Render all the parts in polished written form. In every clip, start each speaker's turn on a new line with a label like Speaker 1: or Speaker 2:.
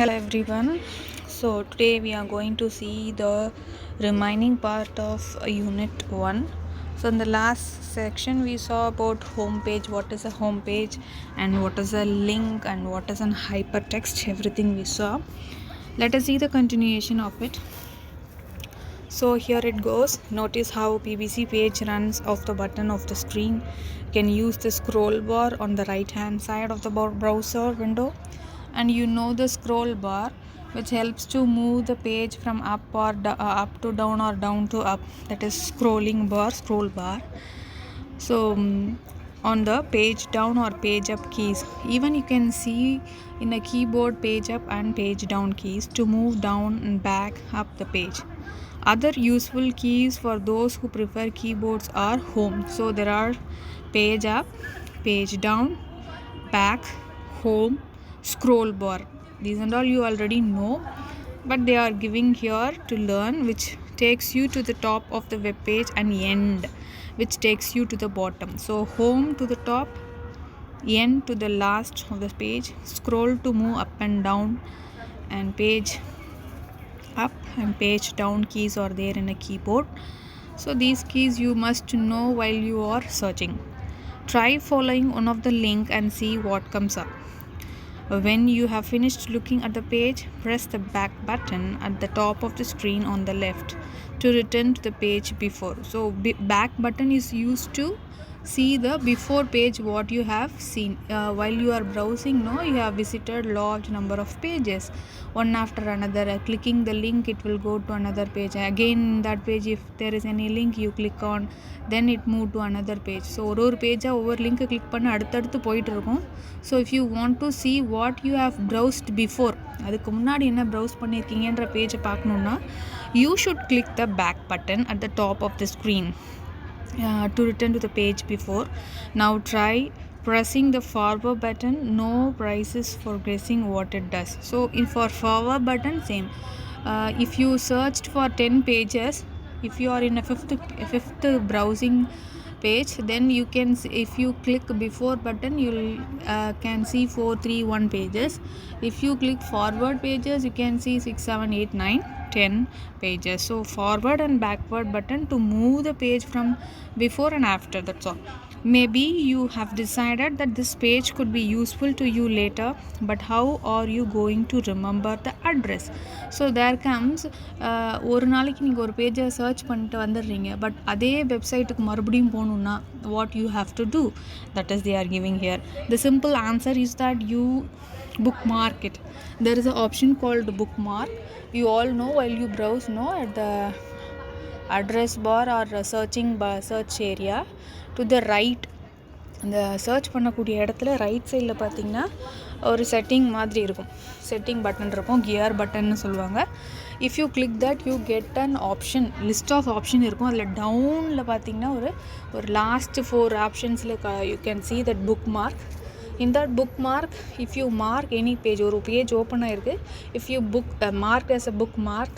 Speaker 1: Hello everyone. So today we are going to see the remaining part of unit 1. So in the last section we saw about home page, what is a home page and what is a link and what is an hypertext, everything we saw. Let us see the continuation of it. So here it goes. Notice how PVC page runs off the button of the screen. You can use the scroll bar on the right hand side of the browser window, and you know the scroll bar which helps to move the page from up or up to down or down to up, that is scroll bar. So on the page down or page up keys, even you can see in a keyboard page up and page down keys to move down and back up the page. Other useful keys for those who prefer keyboards are home. So there are page up, page down, back, home, scroll bar. These and all you already know, but they are giving here to learn, which takes you to the top of the web page, and end, which takes you to the bottom. So home to the top, end to the last of the page, scroll to move up and down, and page up and page down keys are there in a keyboard. So these keys you must know while you are searching. Try following one of the link and see what comes up. When you have finished looking at the page, press the back button at the top of the screen on the left to return to the page before. So back button is used to see the before page what you have seen. While you are browsing, you have visited large number of pages one after another. Clicking the link, it will go to another page. Again, that page, if there is any link you click on, then it move to another page. So ஒரு page ஒவ்வொரு link click பண்ண அடுத்தடுத்து போயிட்டு இருக்கும். So if you want to see what you have browsed before, அதுக்கு முன்னாடி என்ன browse பண்ணியிருக்கீங்கன்ற page பார்க்கணும்னா, you should click the back button at the top of the screen to return to the page before. Now try pressing the forward button. No prizes for guessing what it does. So for forward button, same. If you searched for 10 pages, if you are in a fifth browsing page, then you can see, if you click before button, you can see 4 3 1 pages. If you click forward pages, you can see 6 7 8 9 10 pages. So forward and backward button to move the page from before and after, that's all. Maybe you have decided that this page could be useful to you later, but how are you going to remember the address? So there comes ஒரு நாளைக்கு நீங்கள் ஒரு பேஜை search பண்ணிட்டு வந்துடுறீங்க, but அதே வெப்சைட்டுக்கு மறுபடியும் போகணுன்னா what you have to do, that is they are giving here. The simple answer is that you bookmark it. There is an option called bookmark. You all know, while you browse at the address bar or searching bar, search area, to the right, இந்த search பண்ணக்கூடிய இடத்துல right சைடில் பார்த்தீங்கன்னா ஒரு setting மாதிரி இருக்கும், setting button இருக்கும், gear பட்டன்னு சொல்லுவாங்க. If you click that you get an option, list of option இருக்கும். அதில் டவுனில் பார்த்தீங்கன்னா ஒரு லாஸ்ட் 4 ஆப்ஷன்ஸில் you can see that bookmark. In that bookmark, if you mark any page, ஒரு பேஜ் ஓப்பன் ஆகிருக்கு, if you mark as a bookmark,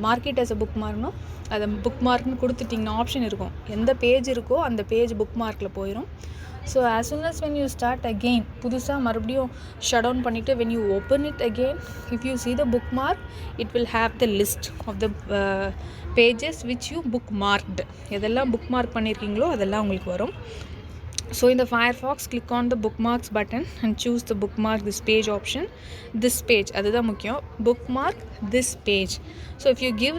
Speaker 1: mark it as a bookmarkனோ அதை புக்மார்க்னு கொடுத்துட்டிங்கன்னா ஆப்ஷன் இருக்கும், எந்த பேஜ் இருக்கோ அந்த பேஜ் புக்மார்க்கில் போயிடும். So as soon as when you start again, புதுசாக மறுபடியும் ஷட் டவுன் பண்ணிவிட்டு when you open it again, if you see the bookmark, it will have the list of the pages which you bookmarked. எதெல்லாம் bookmark பண்ணியிருக்கீங்களோ அதெல்லாம் உங்களுக்கு வரும். So in the Firefox, click on the bookmarks button and choose the bookmark this page option. This page, அதுதான் முக்கியம், bookmark this page. So if you give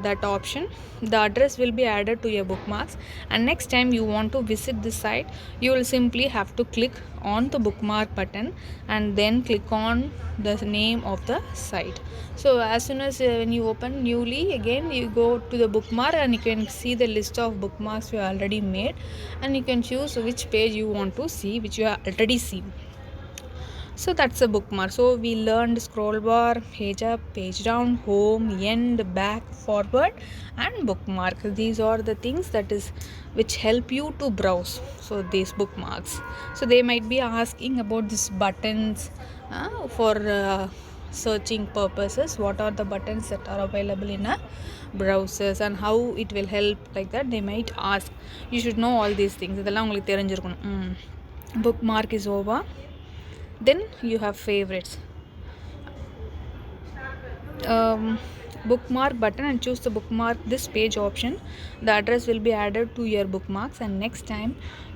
Speaker 1: that option, the address will be added to your bookmarks, and next time you want to visit this site, you will simply have to click on the bookmark button and then click on the name of the site. So as soon as when you open newly again, you go to the bookmark and you can see the list of bookmarks you already made, and you can choose which page you want to see, which you have already seen. So that's a bookmark. So we learned scroll bar, page up, page down, home, end, back, forward, and bookmark. These are the things which help you to browse. So these bookmarks. So they might be asking about these buttons for searching purposes. What are the buttons that are available in a browsers and how it will help, like that they might ask. You should know all these things. இதெல்லாம் உங்களுக்கு தெரிஞ்சிருக்கணும். Bookmark is over. Then you have favorites. bookmark button and choose the bookmark this page option. The address will be added to your bookmarks, and next time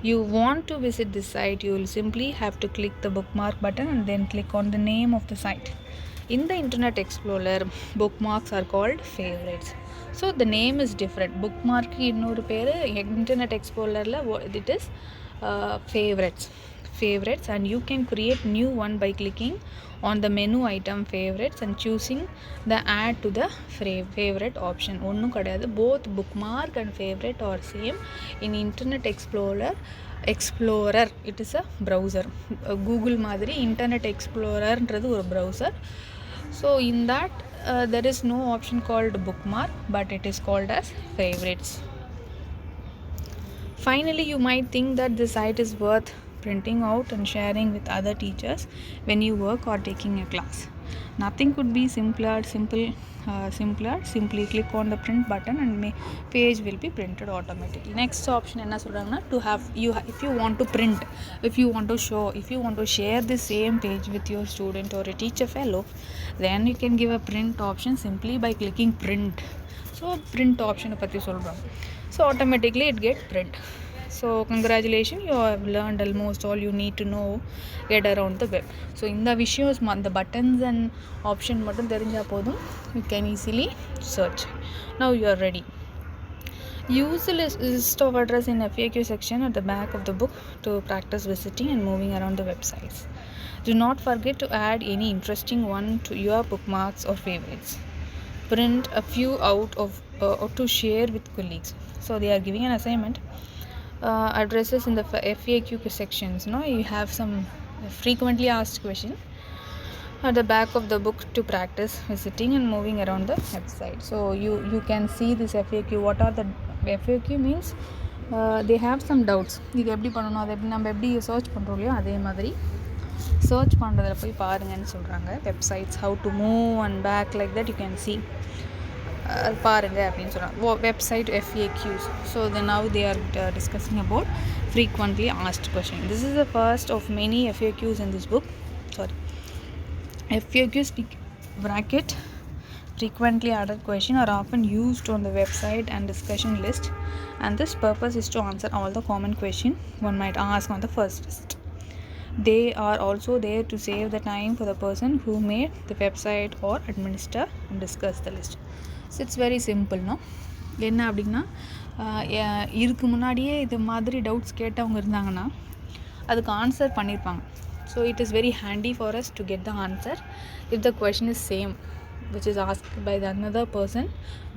Speaker 1: you want to visit this site, you will simply have to click the bookmark button and then click on the name of the site. In the Internet Explorer, bookmarks are called favorites. So the name is different. Bookmark இன்னொரு பேரு Internet Explorerல it is favorites, and you can create new one by clicking on the menu item favorites and choosing the add to the favorite option. ஒன்றும் கிடையாது, both bookmark and favorite are same in Internet Explorer. It is a browser. Google மாதிரி Internet Explorerன்றது ஒரு browser. So in that there is no option called bookmark, but it is called as favorites. Finally, you might think that the site is worth printing out and sharing with other teachers when you work or taking a class. Nothing could be simpler. Simply click on the print button and page will be printed automatically. Next option enna solranga, to have if you want to print, if you want to show, if you want to share the same page with your student or a teacher fellow, then you can give a print option simply by clicking print. So print option பத்தி சொல்றோம். So automatically it get print. So congratulations, you have learned almost all you need to know get around the web. So இந்த விஷயம் the buttons and option மட்டும் தெரிஞ்சா போதும், you can easily search. Now you are ready. Use the list of address in FAQ section at the back of the book to practice visiting and moving around the websites. Do not forget to add any interesting one to your bookmarks or favorites. Print a few out of or to share with colleagues. So they are giving an assignment. Addresses in the FAQ sections. You have some frequently asked question at the back of the book to practice visiting and moving around the website. So you can see this FAQ. What are the FAQ means? They have some doubts. இது எப்படி பண்ணணும், அதை எப்படி நம்ம எப்படி search பண்ணுறோம் இல்லையோ அதே மாதிரி சர்ச் பண்ணுறதுல போய் பாருங்கன்னு சொல்கிறாங்க. Websites how to move and back like that you can see. பாருங்க அப்படின்னு சொல்கிறாங்க website FAQs. So now they are discussing about frequently asked question. This is the first of many FAQs in this book. FAQs bracket frequently asked question are often used on the website and discussion list, and this purpose is to answer all the common question one might ask on the first list. They are also there to save the time for the person who made the website or administer and discuss the list. So it's very simple, no? என்ன அப்படின்னா இதுக்கு முன்னாடியே இது மாதிரி doubts கேட்டவங்க இருந்தாங்கன்னா அதுக்கு answer பண்ணியிருப்பாங்க. So it is very handy for us to get the answer if the question is same which is ask by the another person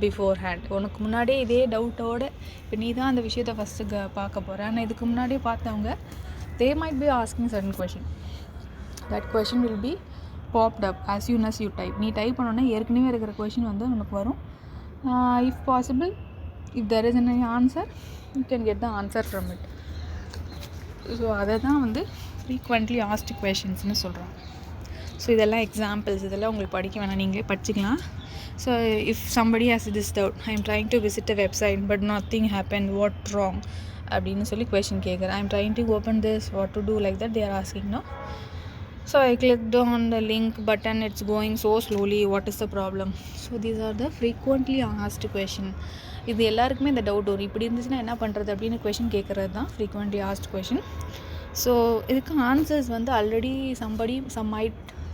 Speaker 1: beforehand. உனக்கு முன்னாடியே இதே டவுட்டோடு இப்போ நீ தான் அந்த விஷயத்தை ஃபஸ்ட்டு பார்க்க போகிற, ஆனால் இதுக்கு முன்னாடியே பார்த்தவங்க they might be asking certain question. That question will be popped up as soon as you type. நீ டைப் பண்ணோன்னா ஏற்கனவே இருக்கிற கொஷின் வந்து உனக்கு வரும். If possible, if there is any answer, you can get the answer from it. So அதை தான் வந்து frequently asked questions சொல்கிறாங்க. ஸோ இதெல்லாம் எக்ஸாம்பிள்ஸ், இதெல்லாம் உங்களுக்கு படிக்க வேணாம், நீங்களே படிச்சுக்கலாம். So if somebody has this doubt, I am trying to visit a website but nothing happened, what wrong அப்படின்னு சொல்லி கொஷின் கேட்குறேன். I am trying to open this, what to do like that they are asking. No, so I clicked on the link button, it's going so slowly, what is the problem? So these are the frequently asked question. இது எல்லாருக்குமே இந்த doubt வரும், இப்படி இருந்துச்சுன்னா என்ன பண்ணுறது அப்படின்னு question கேட்குறது தான் ஃப்ரீக்வெண்ட்லி ஆஸ்டு கொஷின். ஸோ இதுக்கு ஆன்சர்ஸ் வந்து already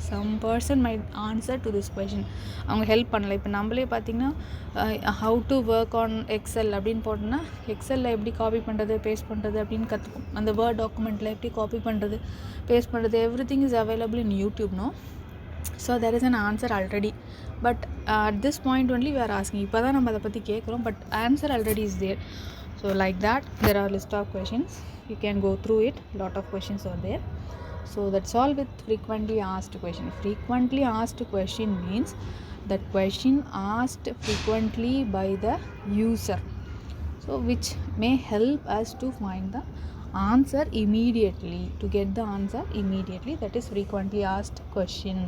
Speaker 1: some person might answer to this question. அவங்க ஹெல்ப் பண்ணலை. இப்போ நம்மளே பார்த்திங்கன்னா how to work on Excel அப்படின்னு போட்டோன்னா எக்ஸலில் எப்படி காப்பி பண்ணுறது பேஸ்ட் பண்ணுறது அப்படின்னு கற்றுப்போம். அந்த வேர்ட் டாக்குமெண்ட்டில் எப்படி காப்பி பண்ணுறது பேஸ்ட் பண்ணுறது, everything is available in YouTube. No, so there is an answer already, but at this point only we are asking. இப்போ தான் நம்ம அதை பற்றி கேட்குறோம், but answer already is there. So like that there are list of questions, you can go through it, lot of questions are there. So that's all with frequently asked question. Frequently asked question means that question asked frequently by the user, so which may help us to find the answer immediately, to get the answer immediately. That is frequently asked question.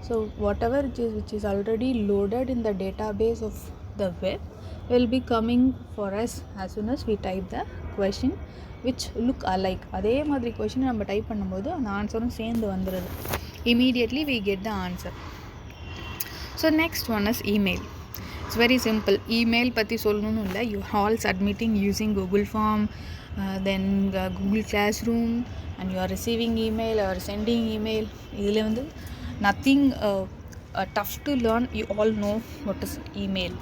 Speaker 1: So whatever which is already loaded in the database of the web will be coming for us as soon as we type the question which look alike. அதே மாதிரி கொஷினை நம்ம type பண்ணும்போது அந்த ஆன்சரும் சேர்ந்து வந்துடுது. Immediately we get the answer. So next one is email. It's very simple. Email பற்றி சொல்லணும்னு இல்லை. You all submitting using Google Form, then Google Classroom, and you are receiving email or sending email. இதில் வந்து nothing tough to learn. You all know what is email.